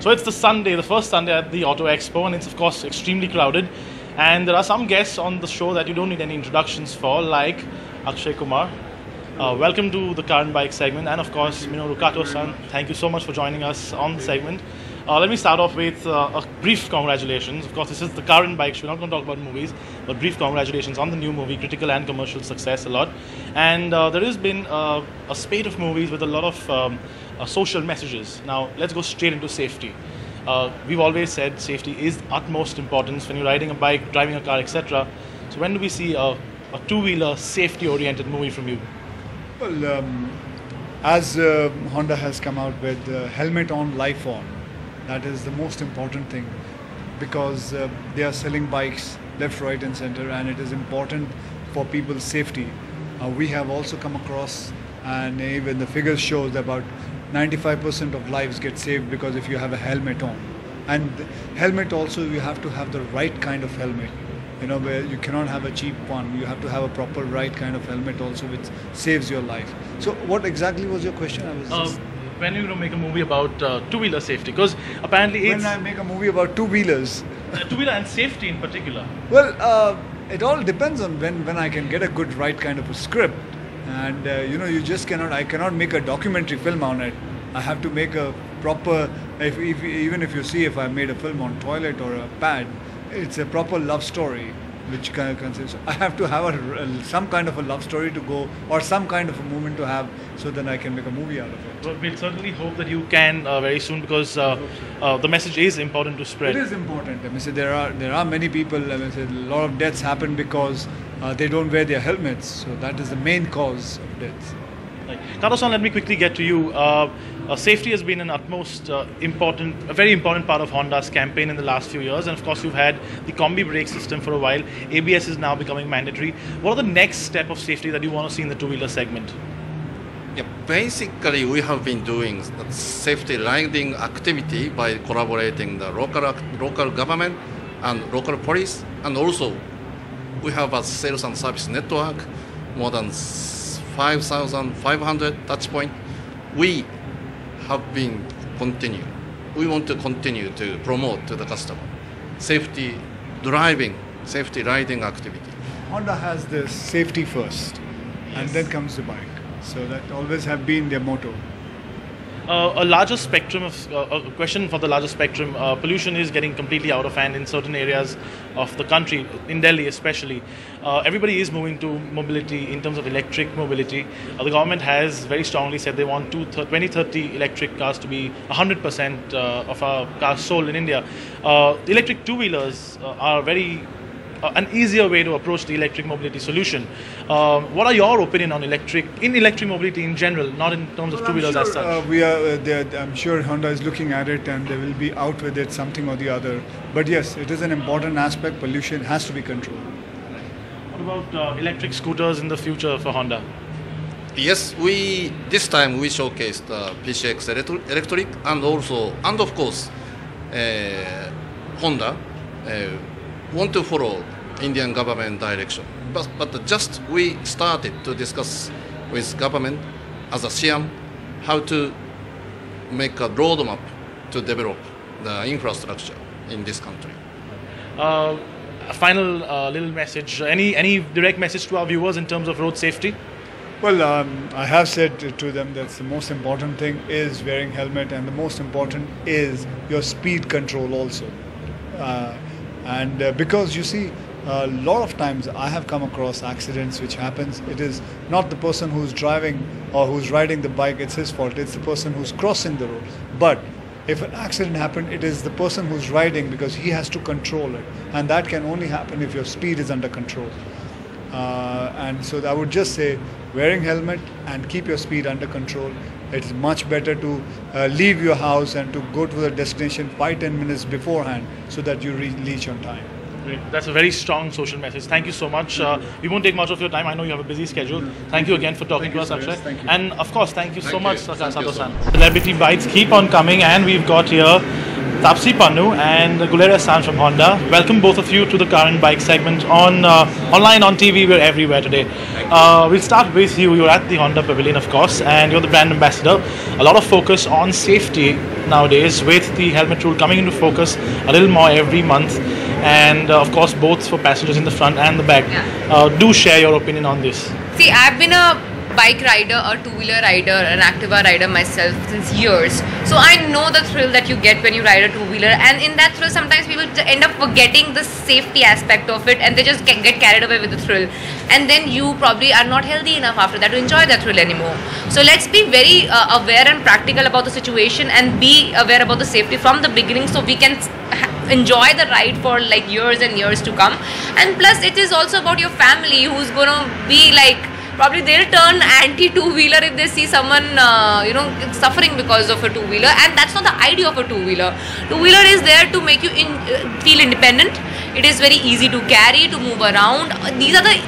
So it's the Sunday, the first Sunday at the Auto Expo, and it's of course extremely crowded. And there are some guests on the show that you don't need any introductions for, like Akshay Kumar. Welcome to the Car and Bike segment, and of course, Rukato-san, thank you so much for joining us on the segment. Let me start off with a brief congratulations. Of course, this is the Car and Bike show. We're not going to talk about movies, but brief congratulations on the new movie, critical and commercial success a lot. And there has been a spate of movies with a lot of social messages. Now, let's go straight into safety. We've always said safety is utmost importance when you're riding a bike, driving a car, etc. So when do we see a two-wheeler safety-oriented movie from you? Well, as Honda has come out with helmet on, life on, that is the most important thing, because they are selling bikes left, right and center, and it is important for people's safety. We have also come across, and even the figures show that about 95% of lives get saved because if you have a helmet on. And helmet also, you have to have the right kind of helmet. You know, where you cannot have a cheap one. You have to have a proper right kind of helmet also, which saves your life. So what exactly was your question? When are you going to make a movie about two-wheeler safety? Because apparently when I make a movie about two-wheelers. Two-wheeler and safety in particular. Well, it all depends on when I can get a good right kind of a script. And you know, you just cannot, I cannot make a documentary film on it. I have to make a proper, even if you see if I made a film on toilet or a pad, it's a proper love story, which kind of consists. I have to have some kind of a love story to go, or some kind of a moment to have, so then I can make a movie out of it. Well, we'll certainly hope that you can very soon, because the message is important to spread. It is important. I mean, say there are many people. I mean, say a lot of deaths happen because they don't wear their helmets. So that is the main cause of deaths. Right. Kato-san, let me quickly get to you. Safety has been an utmost a very important part of Honda's campaign in the last few years, and of course you've had the combi brake system for a while. ABS is now becoming mandatory. What are the next step of safety that you want to see in the two-wheeler segment? Yeah, basically we have been doing safety riding activity by collaborating the local government and local police, and also we have a sales and service network, more than 5,500 touch point. We have been continue. We want to continue to promote to the customer safety driving, safety riding activity. Honda has this safety first, and then comes the bike. So that always have been their motto. A larger spectrum of a question for the larger spectrum. Pollution is getting completely out of hand in certain areas of the country, in Delhi especially. Everybody is moving to mobility in terms of electric mobility. The government has very strongly said they want 2030 electric cars to be 100% of our cars sold in India. Electric two-wheelers are an easier way to approach the electric mobility solution. What are your opinion on electric mobility in general, not in terms of two-wheelers as such? I'm sure Honda is looking at it, and they will be out with it something or the other. But yes, it is an important aspect. Pollution has to be controlled. What about electric scooters in the future for Honda? Yes, this time we showcased PCX electric, and of course Honda want to follow Indian government direction. But just we started to discuss with government as a CM how to make a roadmap to develop the infrastructure in this country. A final little message. Any direct message to our viewers in terms of road safety? Well, I have said to them that the most important thing is wearing helmet, and the most important is your speed control also. Because you see, a lot of times I have come across accidents which happens. It is not the person who's driving or who's riding the bike, it's his fault. It's the person who's crossing the road. But if an accident happened, it is the person who's riding, because he has to control it. And that can only happen if your speed is under control. And so I would just say, wearing helmet and keep your speed under control. It's much better to leave your house and to go to the destination 5-10 minutes beforehand, so that you reach on time. Great. That's a very strong social message. Thank you so much. We won't take much of your time. I know you have a busy schedule. Thank you again for talking to us, Akshay. Thank you. And of course, thank you so much, Sato-san. Celebrity bites keep on coming, and we've got here Taapsee Pannu and Gulera San from Honda. Welcome both of you to the Car and Bike segment on online, on TV. We're everywhere today. We'll start with you. You're at the Honda Pavilion, of course, and you're the brand ambassador. A lot of focus on safety nowadays, with the helmet rule coming into focus a little more every month, and of course both for passengers in the front and the back. Do share your opinion on this. See, I've been a bike rider, a two-wheeler rider, an Activa rider myself since years. So I know the thrill that you get when you ride a two-wheeler, and in that thrill sometimes people end up forgetting the safety aspect of it, and they just get carried away with the thrill, and then you probably are not healthy enough after that to enjoy that thrill anymore. So let's be very aware and practical about the situation, and be aware about the safety from the beginning, so we can enjoy the ride for like years and years to come. And plus it is also about your family, who's gonna be like, probably they'll turn anti two-wheeler if they see someone suffering because of a two-wheeler, and that's not the idea of a two-wheeler. Two-wheeler is there to make you feel independent. It is very easy to carry, to move around. These are the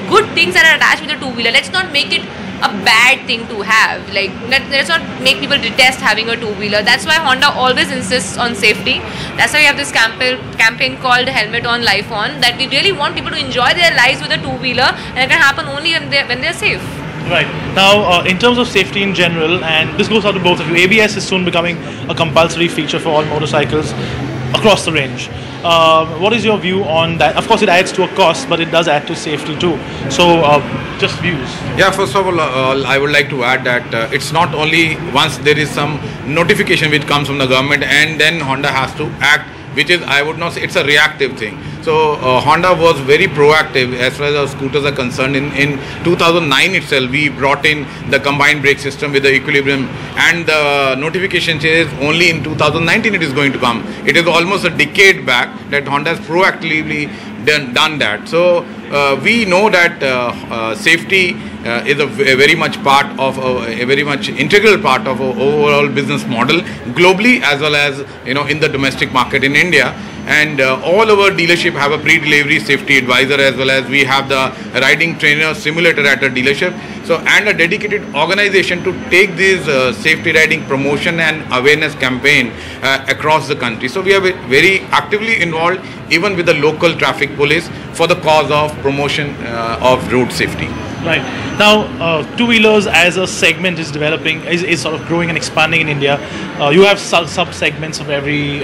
good things that are attached with a two-wheeler. Let's not make it a bad thing to have. Like, let's not make people detest having a two-wheeler. That's why Honda always insists on safety. That's why we have this campaign called Helmet On, Life On, that we really want people to enjoy their lives with a two-wheeler, and it can happen only when they're safe. Right. Now, in terms of safety in general, and this goes out to both of you, ABS is soon becoming a compulsory feature for all motorcycles across the range. What is your view on that? Of course, it adds to a cost, but it does add to safety too. So, just views. Yeah, first of all, I would like to add that it's not only once there is some notification which comes from the government and then Honda has to act, which is, I would not say it's a reactive thing. So Honda was very proactive as far as our scooters are concerned. In 2009 itself, we brought in the combined brake system with the equilibrium, and the notification says only in 2019 it is going to come. It is almost a decade back that Honda has proactively done that. So we know that safety is a very much part of a very much integral part of our overall business model globally, as well as in the domestic market in India. And all our dealership have a pre-delivery safety advisor, as well as we have the riding trainer simulator at a dealership. So, and a dedicated organization to take this safety riding promotion and awareness campaign across the country. So we are very actively involved even with the local traffic police for the cause of promotion of road safety. Right. Now, two-wheelers as a segment is developing, is sort of growing and expanding in India. You have sub-segments of every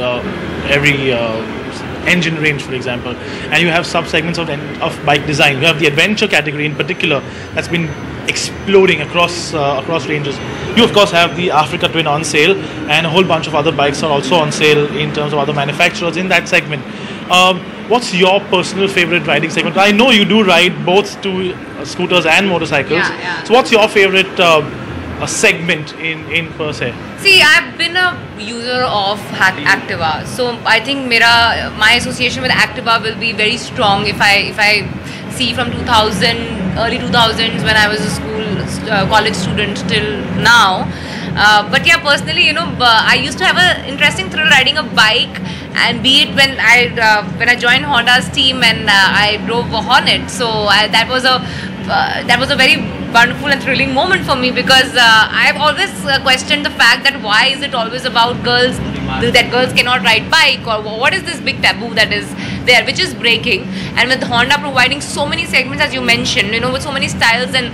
engine range, for example, and you have sub-segments of bike design. You have the adventure category in particular that's been exploding across ranges. You of course have the Africa Twin on sale, and a whole bunch of other bikes are also on sale in terms of other manufacturers in that segment. What's your personal favorite riding segment? I know you do ride both scooters and motorcycles. Yeah. So what's your favorite segment in per se? See, I've been a user of Activa, so I think my association with Activa will be very strong if I see from early 2000s when I was a college student till now. But yeah, personally, I used to have an interesting thrill riding a bike, and be it when I joined Honda's team and I drove a Hornet. So that was a very wonderful and thrilling moment for me, because I've always questioned the fact that why is it always about girls, that girls cannot ride bike, or what is this big taboo that is there, which is breaking. And with Honda providing so many segments, as you mentioned, with so many styles and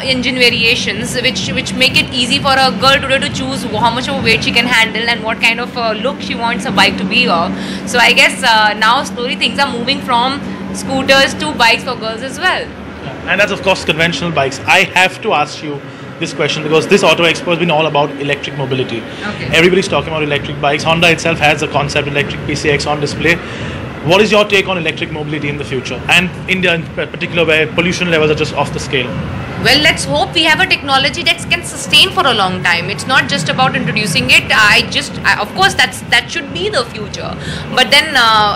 engine variations, which make it easy for a girl today to choose how much of a weight she can handle and what kind of look she wants a bike to be of. So I guess now slowly things are moving from scooters to bikes for girls as well. And that's of course conventional bikes. I have to ask you this question because this Auto Expo has been all about electric mobility. Okay. Everybody's talking about electric bikes. Honda itself has a concept electric PCX on display. What is your take on electric mobility in the future, and India in particular, where pollution levels are just off the scale? Well, let's hope we have a technology that can sustain for a long time. It's not just about introducing it. Of course, that should be the future. But then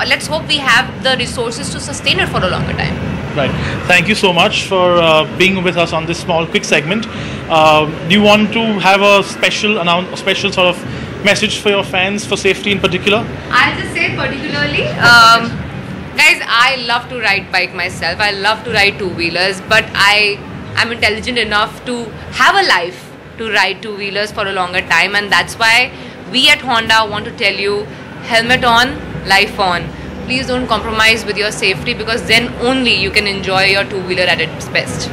let's hope we have the resources to sustain it for a longer time. Right. Thank you so much for being with us on this small, quick segment. Do you want to have a special sort of message for your fans for safety in particular? I'll just say particularly, guys, I love to ride bike myself. I love to ride two-wheelers, but I'm intelligent enough to have a life to ride two-wheelers for a longer time, and that's why we at Honda want to tell you, helmet on, life on. Please don't compromise with your safety, because then only you can enjoy your two-wheeler at its best.